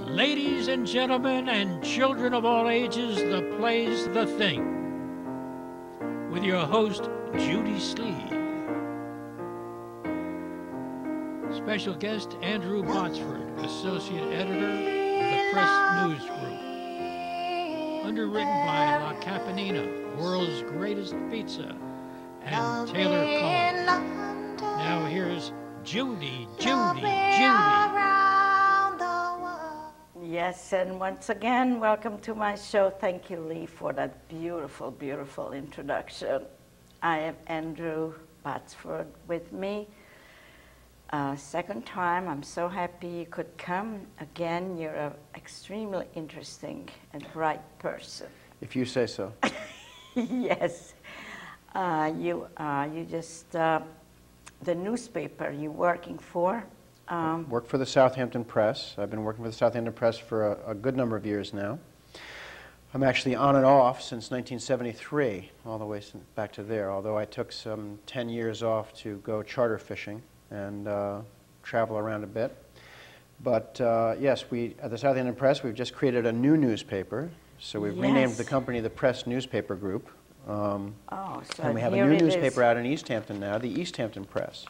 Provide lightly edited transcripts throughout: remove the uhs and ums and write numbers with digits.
Ladies and gentlemen and children of all ages, the play's The Thing, with your host, Judy Sleed. Special guest, Andrew Botsford, Associate Editor of the Press News Group. Underwritten by La Caponina, World's Greatest Pizza, and Taylor Collins. Now here's Judy. Yes, and once again, welcome to my show. Thank you, Lee, for that beautiful, beautiful introduction. I am Andrew Botsford with me. Second time, I'm so happy you could come. Again, you're an extremely interesting and bright person. If you say so. Yes. You just, the newspaper you're working for. Work for the Southampton Press. I've been working for the Southampton Press for a good number of years now. I'm actually on and off since 1973, all the way back to there, although I took some 10 years off to go charter fishing and travel around a bit. But yes, at the Southampton Press, we've just created a new newspaper. So we've renamed the company the Press Newspaper Group. And we have a new newspaper out in East Hampton now, the East Hampton Press,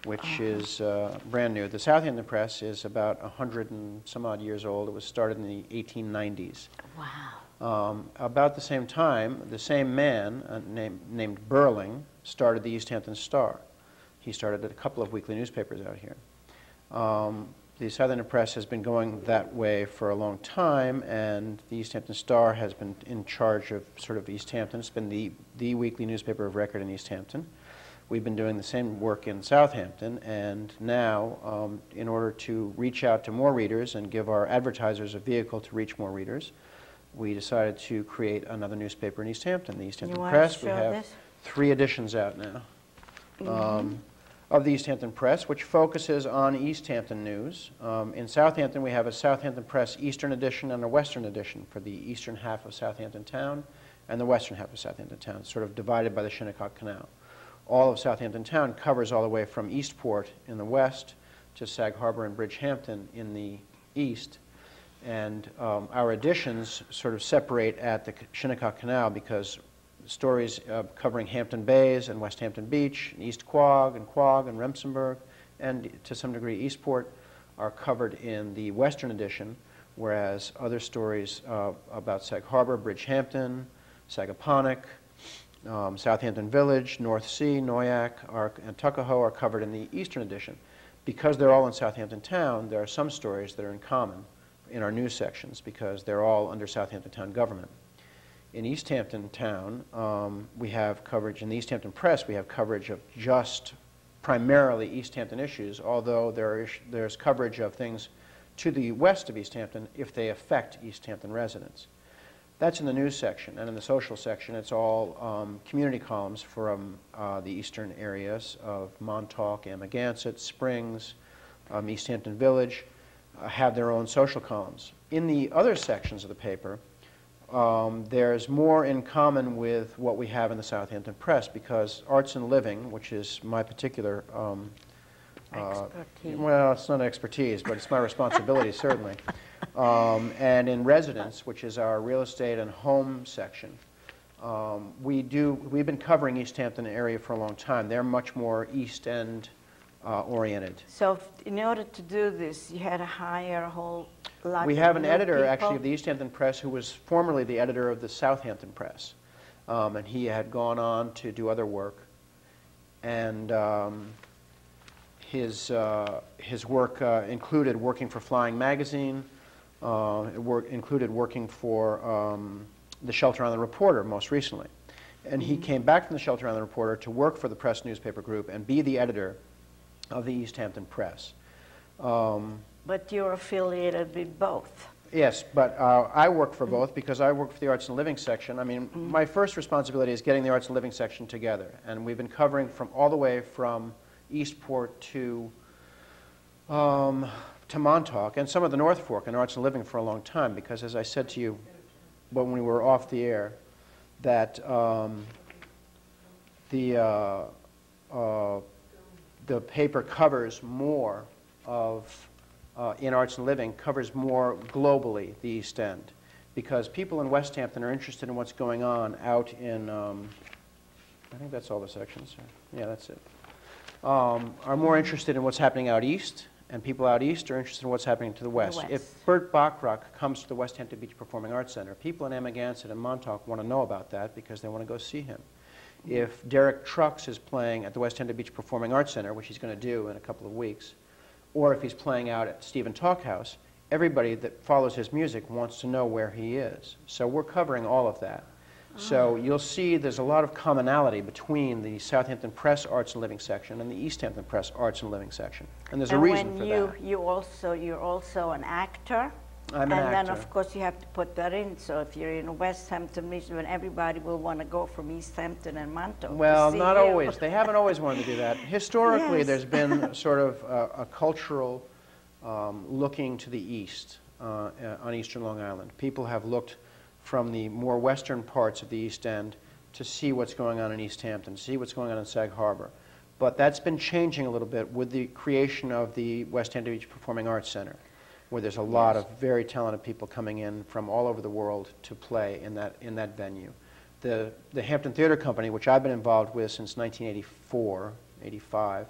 which is brand new. The Southampton Press is about 100 and some odd years old. It was started in the 1890s. Wow. About the same time, the same man named Burling started the East Hampton Star. He started a couple of weekly newspapers out here. The Southampton Press has been going that way for a long time, and the East Hampton Star has been in charge of sort of East Hampton. It's been the weekly newspaper of record in East Hampton. We've been doing the same work in Southampton, and now, in order to reach out to more readers and give our advertisers a vehicle to reach more readers, we decided to create another newspaper in East Hampton, the East Hampton Press. We have 3 editions out now of the East Hampton Press, which focuses on East Hampton news. In Southampton, we have a Southampton Press Eastern edition and a Western edition for the eastern half of Southampton Town and the western half of Southampton Town, sort of divided by the Shinnecock Canal. All of Southampton Town covers all the way from Eastport in the west to Sag Harbor and Bridgehampton in the east. And our editions sort of separate at the Shinnecock Canal because stories covering Hampton Bays and West Hampton Beach, and East Quogue and Remsenburg, and to some degree Eastport are covered in the western edition, whereas other stories about Sag Harbor, Bridgehampton, Sagaponack, Southampton Village, North Sea, Noyak, and Tuckahoe are covered in the Eastern edition. Because they're all in Southampton Town, there are some stories that are in common in our news sections because they're all under Southampton Town government. In East Hampton Town, we have coverage, in the East Hampton Press, we have coverage of just primarily East Hampton issues, although there's coverage of things to the west of East Hampton if they affect East Hampton residents. That's in the news section, and in the social section, it's all community columns from the eastern areas of Montauk, Amagansett, Springs, East Hampton Village, have their own social columns. In the other sections of the paper, there's more in common with what we have in the Southampton Press because Arts and Living, which is my particular expertise. Well, it's not expertise, but it's my responsibility, certainly. And in Residence, which is our real estate and home section, we've been covering East Hampton area for a long time. They're much more East End oriented. So in order to do this, you had to hire a whole lot We of have an new editor, people? actually, of the East Hampton Press who was formerly the editor of the Southampton Press. And he had gone on to do other work. And his work included working for Flying Magazine, included working for the Shelter Island Reporter most recently. And he came back from the Shelter Island Reporter to work for the Press Newspaper Group and be the editor of the East Hampton Press. But you're affiliated with both. Yes, but I work for both because I work for the Arts and Living section. I mean, my first responsibility is getting the Arts and Living section together. And we've been covering all the way from Eastport to Montauk and some of the North Fork and Arts and Living for a long time because, as I said to you when we were off the air, that the paper covers more of in Arts and Living covers more globally the East End, because people in West Hampton are interested in what's going on out in, I think that's all the sections. Yeah, that's it. Are more interested in what's happening out east, and people out east are interested in what's happening to the west. If Burt Bacharach comes to the West Hampton Beach Performing Arts Center, people in Amagansett and Montauk want to know about that because they want to go see him. If Derek Trucks is playing at the West Hampton Beach Performing Arts Center, which he's going to do in a couple of weeks, or if he's playing out at Stephen Talkhouse, everybody that follows his music wants to know where he is. So we're covering all of that. So you'll see there's a lot of commonality between the Southampton Press Arts and Living section and the East Hampton Press Arts and Living section. And there's a reason for that. You're also an actor. I'm an actor. And then, of course, you have to put that in. So if you're in West Hampton, Michigan, everybody will want to go from East Hampton and Montauk. Well, to see not you. always. They haven't always wanted to do that. Historically, Yes. there's been sort of a cultural looking to the east on eastern Long Island. People have looked from the more western parts of the East End to see what's going on in East Hampton, to see what's going on in Sag Harbor. But that's been changing a little bit with the creation of the West Hampton Beach Performing Arts Center, where there's a lot of very talented people coming in from all over the world to play in that venue. The Hampton Theater Company, which I've been involved with since 1984, 85,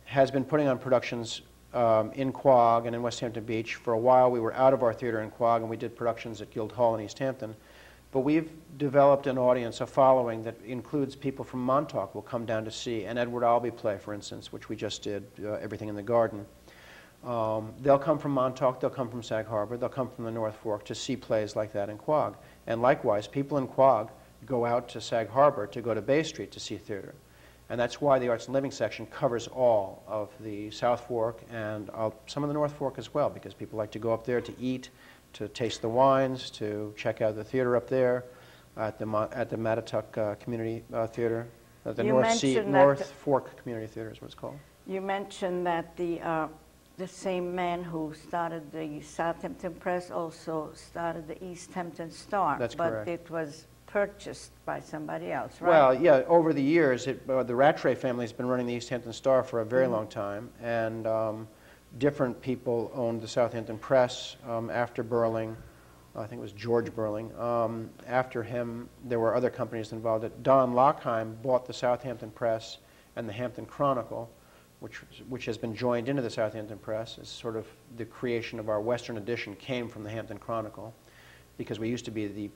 has been putting on productions in Quogue and in West Hampton Beach. For a while we were out of our theater in Quogue and we did productions at Guildhall in East Hampton. But we've developed an audience, a following that includes people from Montauk will come down to see an Edward Albee play, for instance, which we just did, Everything in the Garden. They'll come from Montauk, they'll come from Sag Harbor, they'll come from the North Fork to see plays like that in Quogue. And likewise, people in Quogue go out to Sag Harbor to go to Bay Street to see theater. And that's why the Arts and Living section covers all of the South Fork and some of the North Fork as well, because people like to go up there to eat, to taste the wines, to check out the theater up there at the Mattatuck Community Theater, the North Fork Community Theater is what it's called. You mentioned that the same man who started the Southampton Press also started the East Hampton Star. That's correct. But it was purchased by somebody else, right? Well, yeah, over the years, the Rattray family has been running the East Hampton Star for a very long time, and different people owned the Southampton Press after Burling. I think it was George Burling. After him, there were other companies involved. Don Lockheim bought the Southampton Press and the Hampton Chronicle, which has been joined into the Southampton Press. It's sort of the creation of our Western edition came from the Hampton Chronicle, because we used to be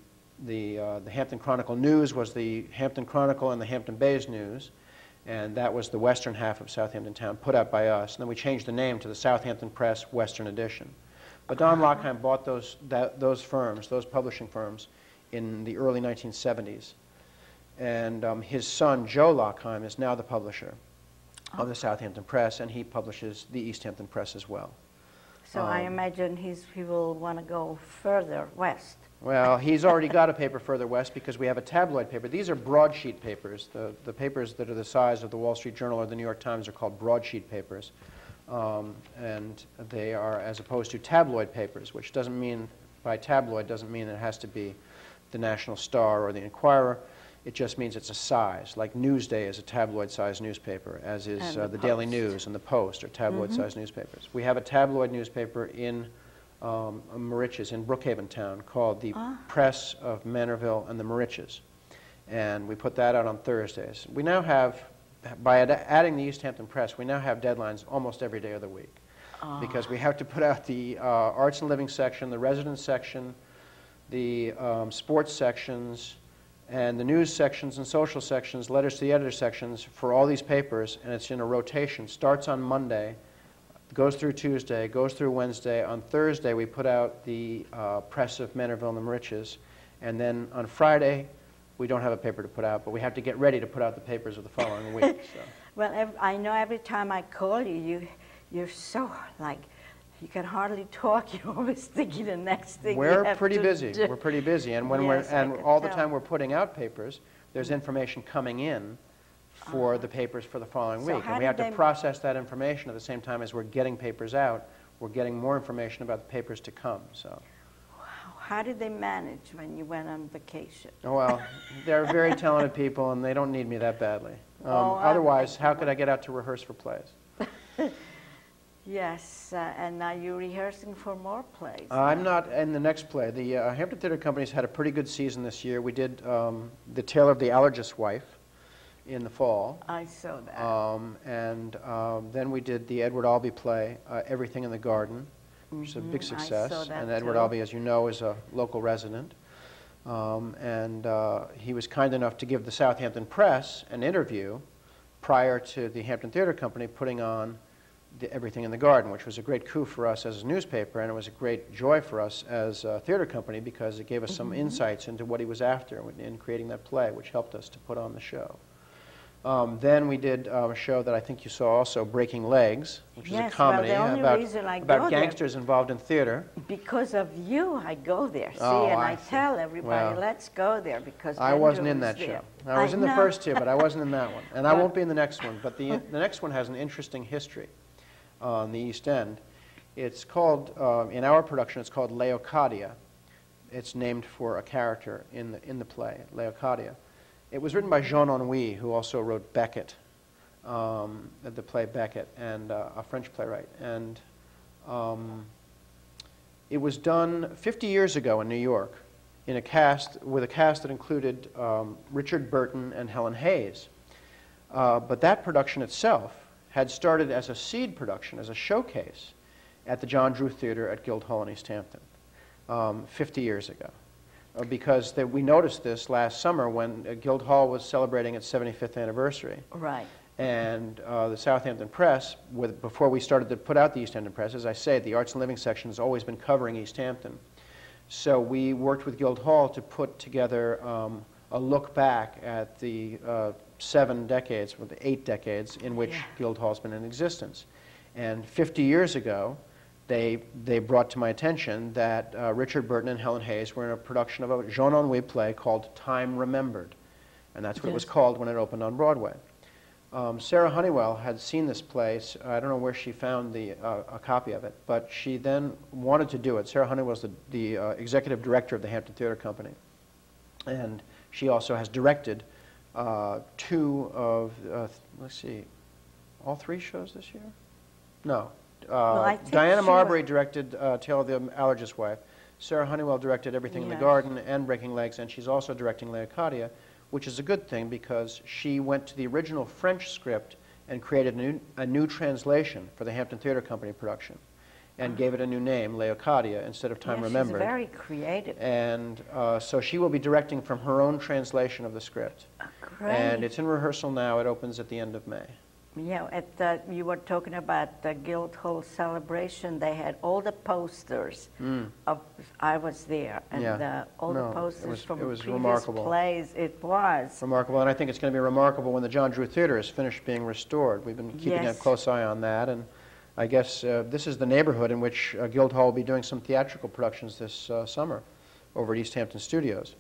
the Hampton Chronicle News was the Hampton Chronicle and the Hampton Bays News, and that was the western half of Southampton Town, put out by us. And then we changed the name to the Southampton Press Western Edition. But Don Lockheim bought those firms, those publishing firms, in the early 1970s. And his son, Joe Lockheim, is now the publisher of the Southampton Press, and he publishes the East Hampton Press as well. So I imagine he will want to go further west. Well, he's already got a paper further west because we have a tabloid paper. These are broadsheet papers. The papers that are the size of the Wall Street Journal or the New York Times are called broadsheet papers. And they are, as opposed to tabloid papers, which doesn't mean, by tabloid, doesn't mean it has to be the National Star or the Inquirer. It just means it's a size. Like Newsday is a tabloid-sized newspaper, as is the Daily News and the Post are tabloid-sized newspapers. We have a tabloid newspaper in Moriches, in Brookhaven Town, called the Press of Manorville and the Moriches. And we put that out on Thursdays. We now have, by adding the East Hampton Press, we now have deadlines almost every day of the week. Because we have to put out the Arts and Living section, the Residence section, the sports sections, and the news sections and social sections, letters to the editor sections for all these papers, and it's in a rotation. Starts on Monday, goes through Tuesday, goes through Wednesday. On Thursday, we put out the Press of Manorville and the Moriches, and then on Friday, we don't have a paper to put out, but we have to get ready to put out the papers of the following week. So. Well, I know every time I call you, you're so, like, you can hardly talk. You're always thinking the next thing We're pretty busy. We're pretty busy, and when all the time we're putting out papers, there's information coming in for the papers for the following week, and we have to process that information at the same time as we're getting papers out. We're getting more information about the papers to come. So. How did they manage when you went on vacation? Oh, well, they're very talented people, and they don't need me that badly. Otherwise, how could I get out to rehearse for plays? Yes, and now you're rehearsing for more plays. I'm not in the next play. The Hampton Theatre Company's had a pretty good season this year. We did The Tale of the Allergist's Wife in the fall. I saw that. Then we did the Edward Albee play, Everything in the Garden, which is a big success. I saw that and Edward too. Albee, as you know, is a local resident. He was kind enough to give the Southampton Press an interview prior to the Hampton Theatre Company putting on Everything in the Garden, which was a great coup for us as a newspaper, and it was a great joy for us as a theater company because it gave us some insights into what he was after in creating that play, which helped us to put on the show. Then we did a show that I think you saw also, Breaking Legs, which is a comedy about gangsters involved in theater. Because of you, I go there. See, Oh, and I I see. tell everybody, Well, let's go there because I wasn't in Andrew that is there. show. I was in the know. first two, but I wasn't in that one. And I Well- won't be in the next one. But the next one has an interesting history on the East End. It's called, in our production, it's called Leocadia. It's named for a character in the play, Leocadia. It was written by Jean Ennui, who also wrote Beckett, the play Beckett, and a French playwright. And it was done 50 years ago in New York with a cast that included Richard Burton and Helen Hayes. But that production itself had started as a seed production, as a showcase at the John Drew Theater at Guildhall in East Hampton 50 years ago. Because we noticed this last summer when Guildhall was celebrating its 75th anniversary. Right. And the Southampton Press, before we started to put out the East Hampton Press, as I say, the Arts and Living section has always been covering East Hampton. So we worked with Guildhall to put together a look back at the 7 decades, or the 8 decades in which Guildhall's been in existence. And 50 years ago, they brought to my attention that Richard Burton and Helen Hayes were in a production of a Jean Ennui play called Time Remembered. And that's what it was called when it opened on Broadway. Sarah Honeywell had seen this play. I don't know where she found a copy of it, but she then wanted to do it. Sarah Honeywell is the executive director of the Hampton Theatre Company. And she also has directed 2 of, let's see, all 3 shows this year? No. Diana Marbury directed Tale of the Allergist's Wife. Sarah Honeywell directed Everything in the Garden and Breaking Legs, and she's also directing Leocadia, which is a good thing because she went to the original French script and created a new translation for the Hampton Theatre Company production and gave it a new name, Leocadia, instead of Time Remembered. She's very creative. And so she will be directing from her own translation of the script. Great. And it's in rehearsal now. It opens at the end of May. Yeah, you were talking about the Guildhall celebration. They had all the posters of. I was there, and all the posters from previous remarkable. plays. It was remarkable, and I think it's going to be remarkable when the John Drew Theater is finished being restored. We've been keeping a close eye on that, and I guess this is the neighborhood in which Guildhall will be doing some theatrical productions this summer over at East Hampton Studios.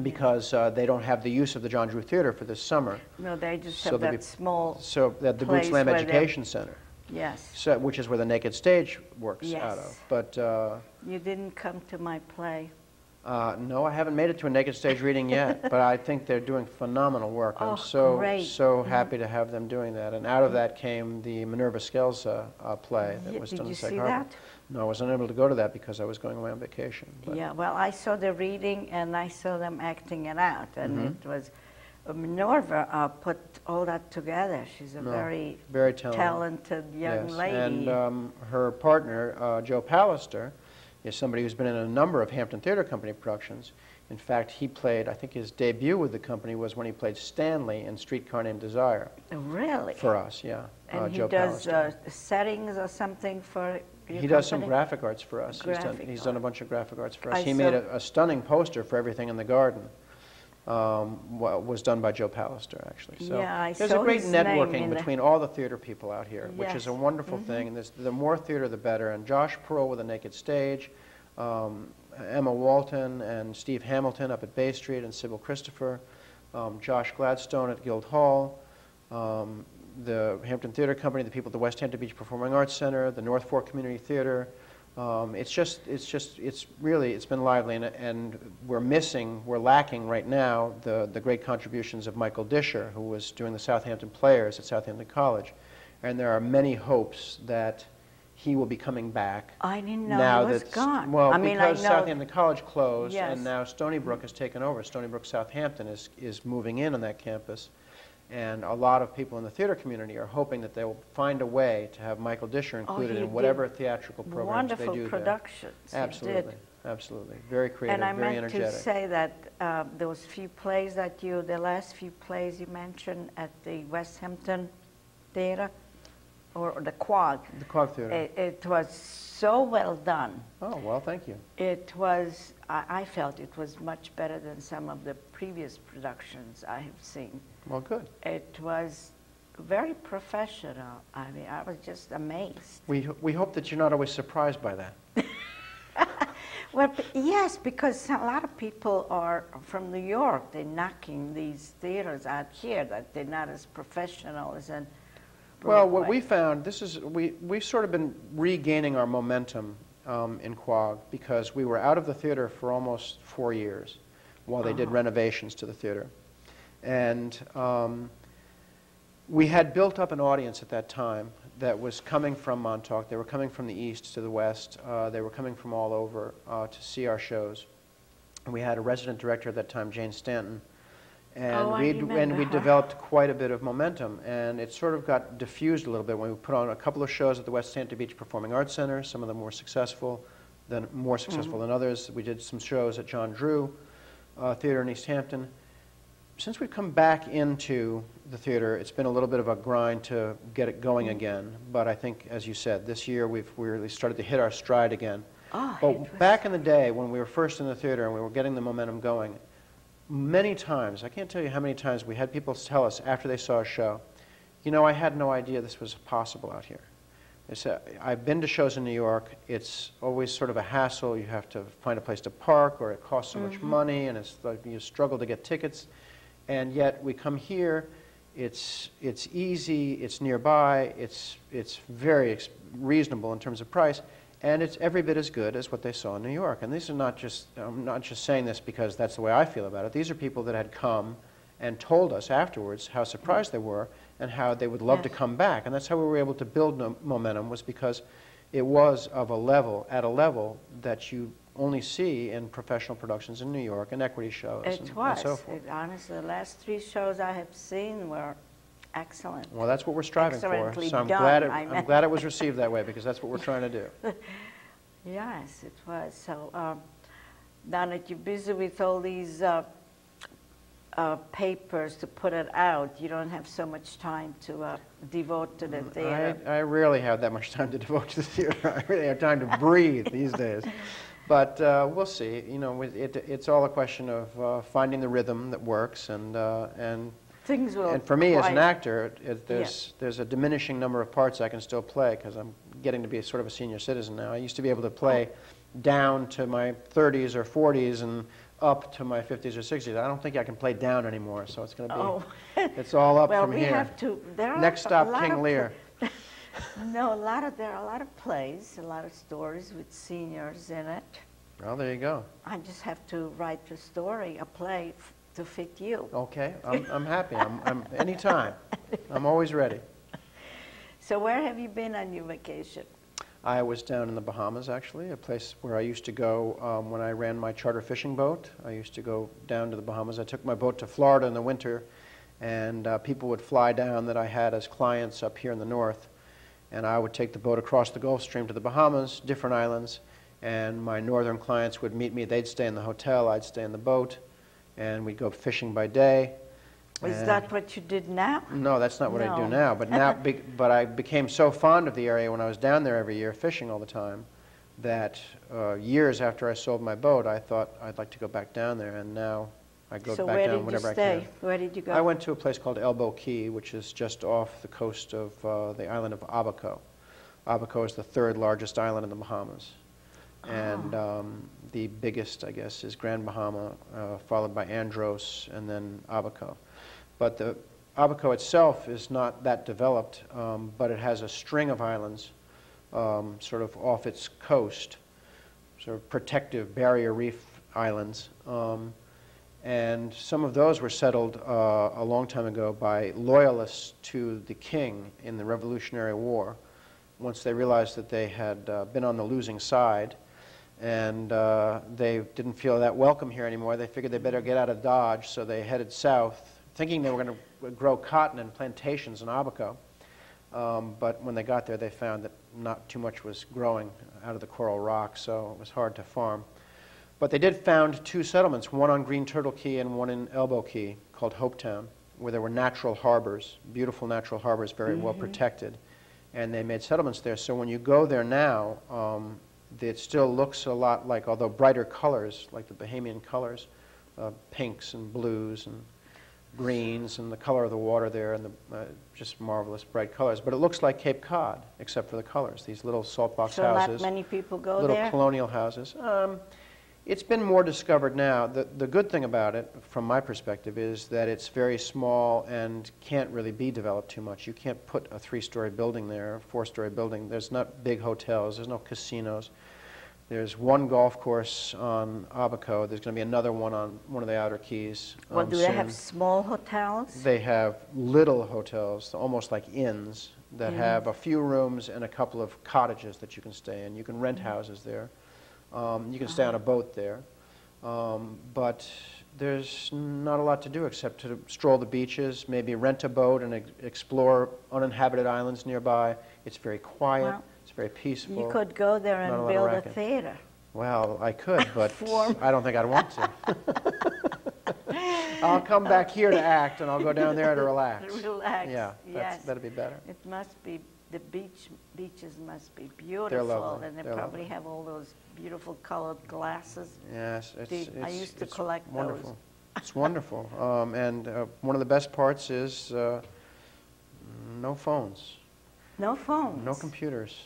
Because they don't have the use of the John Drew Theater for this summer. No, they just have that small. So that the Boots Lamb Education Center. Yes. So, which is where the Naked Stage works out of. But you didn't come to my play. No, I haven't made it to a Naked Stage reading yet. But I think they're doing phenomenal work. I'm so happy to have them doing that. And out of that came the Minerva Scales play that was done in Sag Harbor. Did you see that? No, I was unable to go to that because I was going away on vacation. But. Yeah, well, I saw the reading and I saw them acting it out, and it was Minerva put all that together. She's a very talented young lady. And her partner, Joe Pallister, is somebody who's been in a number of Hampton Theatre Company productions. In fact, he played, I think his debut with the company was when he played Stanley in Streetcar Named Desire. Really? For us, yeah. And Joe he does Pallister. Settings or something for your He does some graphic arts for us. He's done a bunch of graphic arts for us. He made a stunning poster for Everything in the Garden. Was done by Joe Pallister, actually. So there's a great networking between all the theater people out here, which is a wonderful thing. And the more theater, the better. And Josh Pearl with the Naked Stage, Emma Walton and Steve Hamilton up at Bay Street, and Sybil Christopher, Josh Gladstone at Guildhall, the Hampton Theatre Company, the people at the West Hampton Beach Performing Arts Center, the North Fork Community Theatre. It's been lively, and we're lacking right now the great contributions of Michael Disher, who was doing the Southampton Players at Southampton College. and there are many hopes that he will be coming back. I didn't know now he was that, gone. Well, I mean, because I know Southampton College closed, Yes. and now Stony Brook has taken over. Stony Brook Southampton is moving in on that campus, and a lot of people in the theater community are hoping that they will find a way to have Michael Disher included he in whatever did theatrical programs wonderful they do productions. there. He Absolutely, did. absolutely. Very creative, And I very meant energetic. to say that those few plays that the last few plays you mentioned at the West Hampton Theater, or the Quag. The Quag Theater. It was so well done. Oh, well, thank you. It was, I felt it was much better than some of the previous productions I have seen. Well, good. It was very professional. I mean, I was just amazed. We hope that you're not always surprised by that. Well, yes, because a lot of people are from New York. They're knocking these theaters out here that they're not as professional as in Well, what Broadway. we found, we've sort of been regaining our momentum in Quag because we were out of the theater for almost 4 years while they did renovations to the theater. And we had built up an audience at that time that was coming from Montauk. They were coming from the east to the west. They were coming from all over to see our shows. And we had a resident director at that time, Jane Stanton. And we developed quite a bit of momentum, and it sort of got diffused a little bit when we put on a couple of shows at the West Hampton Beach Performing Arts Center. Some of them were successful, more successful than others. We did some shows at John Drew Theater in East Hampton. Since we've come back into the theater, it's been a little bit of a grind to get it going again. But I think, as you said, this year we really started to hit our stride again. But back in the day when we were first in the theater and we were getting the momentum going, many times, I can't tell you how many times we had people tell us after they saw a show, you know, I had no idea this was possible out here. They said, I've been to shows in New York. It's always sort of a hassle. You have to find a place to park, or it costs so much money, and it's like you struggle to get tickets. And yet we come here, it's easy, it's nearby, it's very reasonable in terms of price, and it's every bit as good as what they saw in New York. And these are not just, I'm not just saying this because that's the way I feel about it. These are people that had come and told us afterwards how surprised they were and how they would love to come back. And that's how we were able to build momentum, was because it was of a level, at a level that you only see in professional productions in New York and equity shows and so forth. Honestly, the last 3 shows I have seen were excellent. Well, that's what we're striving for. Excellently So I'm done, glad it was received that way, because that's what we're trying to do. Yes, it was. So now that you're busy with all these papers to put it out, you don't have so much time to devote to the theater. I rarely have that much time to devote to the theater. I really have time to breathe these days. But we'll see. You know, it's all a question of finding the rhythm that works, and Things will. and for me as an actor, there's a diminishing number of parts I can still play because I'm getting to be sort of a senior citizen now. I used to be able to play down to my 30s or 40s and up to my 50s or 60s. I don't think I can play down anymore, so it's going to be, it's all up well, from we here. have to. There are Next stop, King Lear. No, there are a lot of plays, a lot of stories with seniors in it. Well, there you go. I just have to write a story, a play to fit you. Okay, I'm happy. I'm anytime. I'm always ready. So where have you been on your vacation? I was down in the Bahamas, actually, a place where I used to go when I ran my charter fishing boat. I used to go down to the Bahamas. I took my boat to Florida in the winter, and people would fly down that I had as clients up here in the north, and I would take the boat across the Gulf Stream to the Bahamas, different islands, and my northern clients would meet me. They'd stay in the hotel, I'd stay in the boat, and we'd go fishing by day. Is that what you did now? No, that's not what I do No. now. But I became so fond of the area when I was down there every year fishing all the time that years after I sold my boat, I thought I'd like to go back down there, and now I go back down whenever I can. So where did you stay? Where did you go? I went to a place called Elbow Key, which is just off the coast of the island of Abaco. Abaco is the 3rd largest island in the Bahamas. And the biggest, I guess, is Grand Bahama, followed by Andros, and then Abaco. But the Abaco itself is not that developed, but it has a string of islands sort of off its coast, sort of protective barrier reef islands. And some of those were settled a long time ago by loyalists to the king in the Revolutionary War. Once they realized that they had been on the losing side, and they didn't feel that welcome here anymore, they figured they better get out of Dodge, so they headed south, thinking they were going to grow cotton and plantations in Abaco. But when they got there, they found that not too much was growing out of the coral rock, so it was hard to farm. But they did found two settlements, one on Green Turtle Key and one in Elbow Key, called Hopetown, where there were natural harbors, beautiful natural harbors, very well protected. And they made settlements there. So when you go there now, it still looks a lot like, although brighter colors, like the Bahamian colors, pinks and blues and greens, and the color of the water there, and the just marvelous bright colors. But it looks like Cape Cod, except for the colors. These little saltbox houses. So not many people go little there? Colonial houses. It's been more discovered now. The good thing about it, from my perspective, is that it's very small and can't really be developed too much. You can't put a 3-story building there, a 4-story building. There's not big hotels. There's no casinos. There's one golf course on Abaco. There's going to be another one on one of the outer keys. Well, do they have small hotels? They have little hotels, almost like inns, that have a few rooms and a couple of cottages that you can stay in. You can rent houses there. You can stay on a boat there. But there's not a lot to do except to stroll the beaches, maybe rent a boat and explore uninhabited islands nearby. It's very quiet. Well, it's very peaceful. You could go there and build a theater. Well, I could, but I don't think I'd want to. I'll come back here to act, and I'll go down there to relax. Relax. Yeah, yes. that'd be better. It must be, the beaches must be beautiful. They're lovely. And they They're probably lovely. have all those beautiful colored glasses. Yes, I used to collect wonderful. those. It's wonderful. And one of the best parts is no phones. No phones? No computers.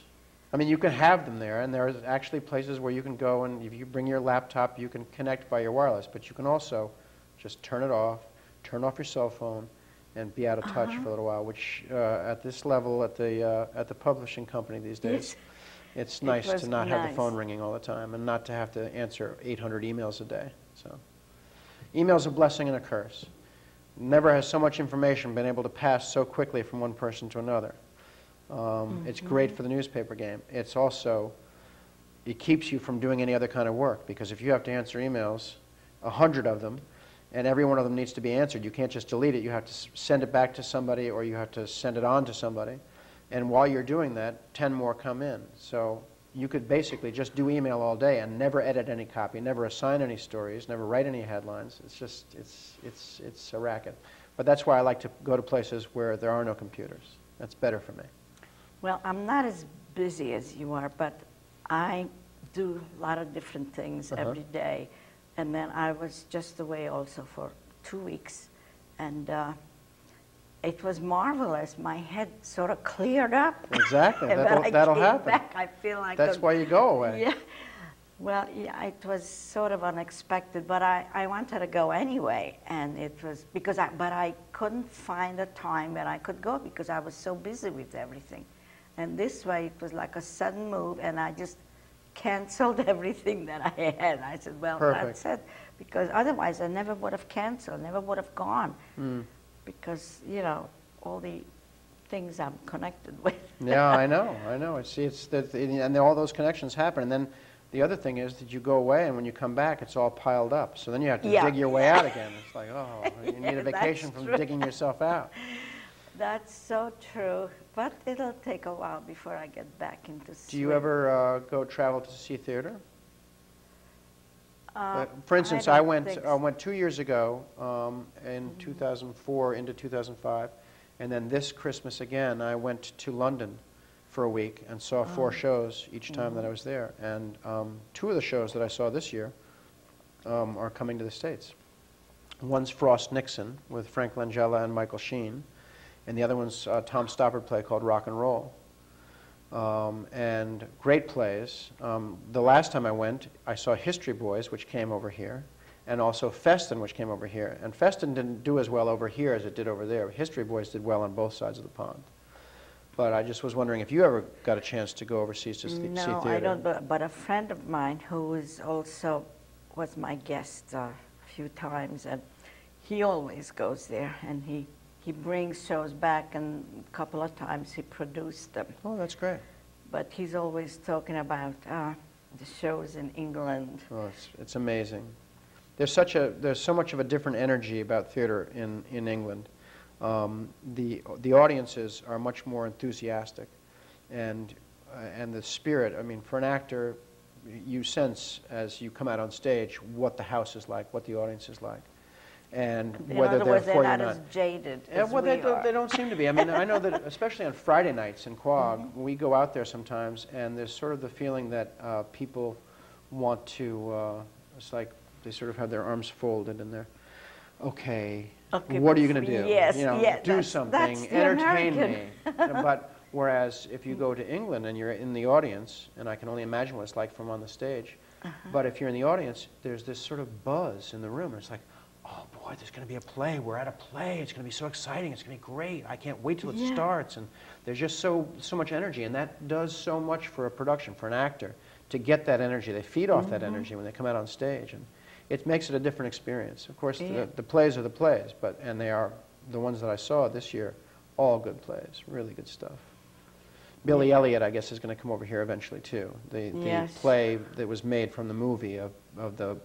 I mean, you can have them there, and there are actually places where you can go, and if you bring your laptop, you can connect by your wireless, but you can also just turn it off, turn off your cell phone, and be out of touch for a little while, which at this level at the publishing company these days, it's nice to not have the phone ringing all the time and not to have to answer 800 emails a day. So, email's a blessing and a curse. Never has so much information been able to pass so quickly from one person to another. It's great for the newspaper game. It's also, it keeps you from doing any other kind of work, because if you have to answer emails, 100 of them, and every one of them needs to be answered, you can't just delete it. You have to send it back to somebody, or you have to send it on to somebody. And while you're doing that, 10 more come in. So you could basically just do email all day and never edit any copy, never assign any stories, never write any headlines. It's just, it's a racket. But that's why I like to go to places where there are no computers. That's better for me. Well, I'm not as busy as you are, but I do a lot of different things every day. And then I was just away also for 2 weeks. And it was marvelous. My head sort of cleared up. Exactly. And that'll happen. Back, I feel like that's why you go away. Yeah. Well, yeah, it was sort of unexpected, but I wanted to go anyway. And it was because but I couldn't find a time when I could go because I was so busy with everything. And this way, it was like a sudden move, and I just canceled everything that I had. I said, well, that's it. Because otherwise, I never would have canceled, never would have gone. Because, you know, all the things I'm connected with. Yeah, I know. And all those connections happen. And then the other thing is that you go away, and when you come back, it's all piled up. So then you have to dig your way out again. It's like, oh, you need a vacation from digging yourself out. That's so true. But it'll take a while before I get back into swing. Do you ever go travel to see theater? For instance, I went 2 years ago in 2004 into 2005, and then this Christmas again, I went to London for a week and saw 4 shows each time that I was there. And 2 of the shows that I saw this year are coming to the States. One's Frost Nixon with Frank Langella and Michael Sheen, and the other one's a Tom Stoppard play called Rock and Roll. And great plays. The last time I went, I saw History Boys, which came over here, and also Festin, which came over here. And Festin didn't do as well over here as it did over there. History Boys did well on both sides of the pond. But I just was wondering if you ever got a chance to go overseas to see theater. No, I don't, but a friend of mine who was my guest a few times, and he always goes there, and he brings shows back, and a couple of times he produced them. Oh, that's great. But he's always talking about the shows in England. Oh, it's amazing. There's so much of a different energy about theater in England. The audiences are much more enthusiastic, and the spirit. I mean, for an actor, you sense as you come out on stage what the house is like, what the audience is like, and whether they're for you or not. They're not as jaded as well, we they don't seem to be. I mean, I know that especially on Friday nights in Quogue, we go out there sometimes, and there's sort of the feeling that people want to. It's like they sort of have their arms folded, and they're okay. What are you going to do? Yes, you know, yes, do something, entertain me. American. But whereas if you go to England and you're in the audience, and I can only imagine what it's like from on the stage, but if you're in the audience, there's this sort of buzz in the room. And it's like, oh boy, there's going to be a play. We're at a play. It's going to be so exciting. It's going to be great. I can't wait till it starts. And there's just so much energy, and that does so much for a production, for an actor, to get that energy. They feed off that energy when they come out on stage, and it makes it a different experience. Of course, the plays are the plays, and they are the ones that I saw this year, all good plays, really good stuff. Billy Elliot, I guess, is going to come over here eventually too. The play that was made from the movie of the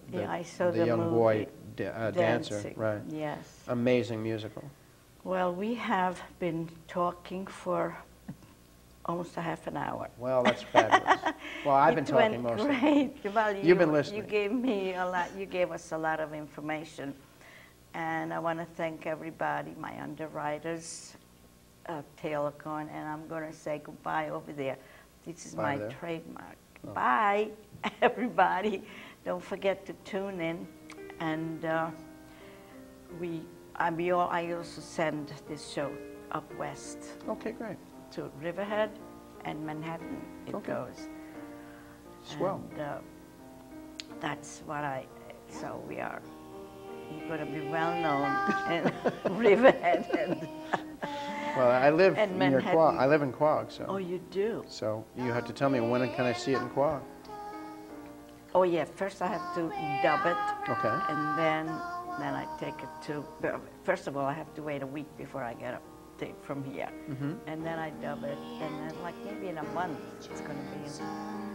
young boy dancer, right? Yes. Amazing musical. Well, we have been talking for almost a half an hour. Well, that's fabulous. Well, I've been talking mostly. Great. Well, You've been listening. You gave me a lot. You gave us a lot of information, and I want to thank everybody, my underwriters, Taylor Corn, and I'm going to say goodbye over there. This is my trademark. Oh. Bye, everybody. Don't forget to tune in, and I also send this show up west. Okay, great. To Riverhead and Manhattan it goes. Swell. And that's what so you're going to be well known in Riverhead and well, I live near Manhattan. Quogue. I live in Quogue, so. Oh, you do? So you have to tell me when can I see it in Quogue? Oh yeah, first I have to dub it. Okay. And then I take it to, first of all I have to wait a week before I get a tape from here. And then I dub it, and then like maybe in a month it's going to be in